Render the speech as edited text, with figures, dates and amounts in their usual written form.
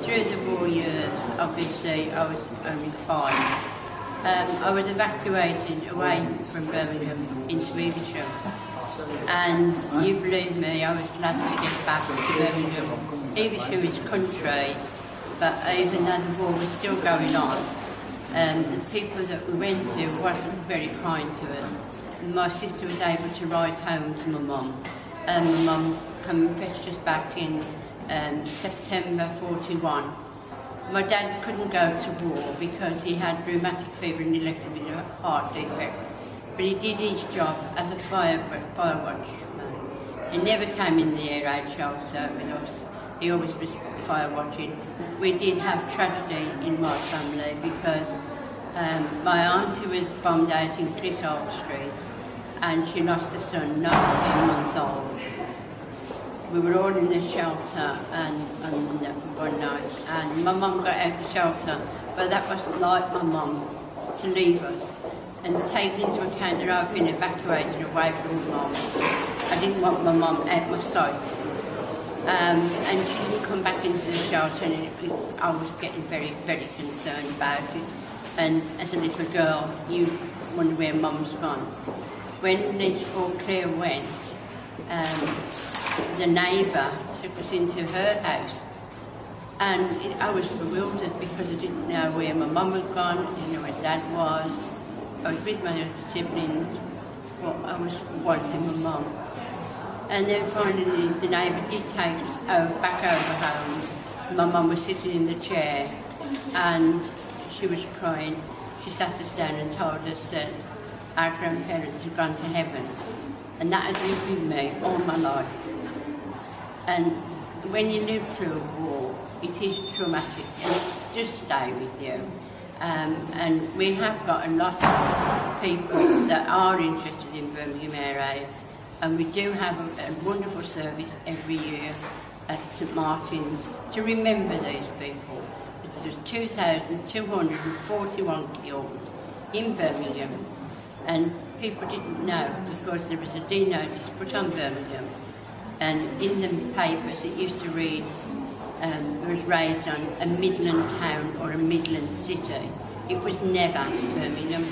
through the war years, obviously I was only 5. I was evacuated away from Birmingham into Evesham, and you believe me, I was glad to get back to Birmingham. Evesham is country, but even though the war was still going on, the people that we went to wasn't very kind to us. And my sister was able to ride home to my mum, and my mum came and fetched us back in September 41. My dad couldn't go to war because he had rheumatic fever and he left him with a heart defect. But he did his job as a fire watchman. He never came in the air raid shelter with us. He always was fire watching. We did have tragedy in my family because my auntie was bombed out in Clissold Street and she lost a son, 19 months old. We were all in the shelter and one night, and my mum got out of the shelter, but that wasn't like my mum to leave us. And taking into account that I've been evacuated away from my mum, I didn't want my mum out of my sight. And she didn't come back into the shelter, and I was getting very, very concerned about it. And as a little girl, you wonder where mum's gone. When this all clear went, the neighbour took us into her house, and I was bewildered because I didn't know where my mum had gone, I didn't know where dad was. I was with my other siblings, but I was wanting my mum. And then finally the neighbour did take us back over home. My mum was sitting in the chair and she was crying. She sat us down and told us that our grandparents had gone to heaven. And that has lived with me all my life. And when you live through a war, it is traumatic and it's just stay with you. And we have got a lot of people that are interested in Birmingham Air Raids, and we do have a wonderful service every year at St Martin's to remember these people. There's 2,241 killed in Birmingham, and people didn't know because there was a D notice put on Birmingham. And in the papers it used to read, it was raised on a Midland town or a Midland city. It was never Birmingham.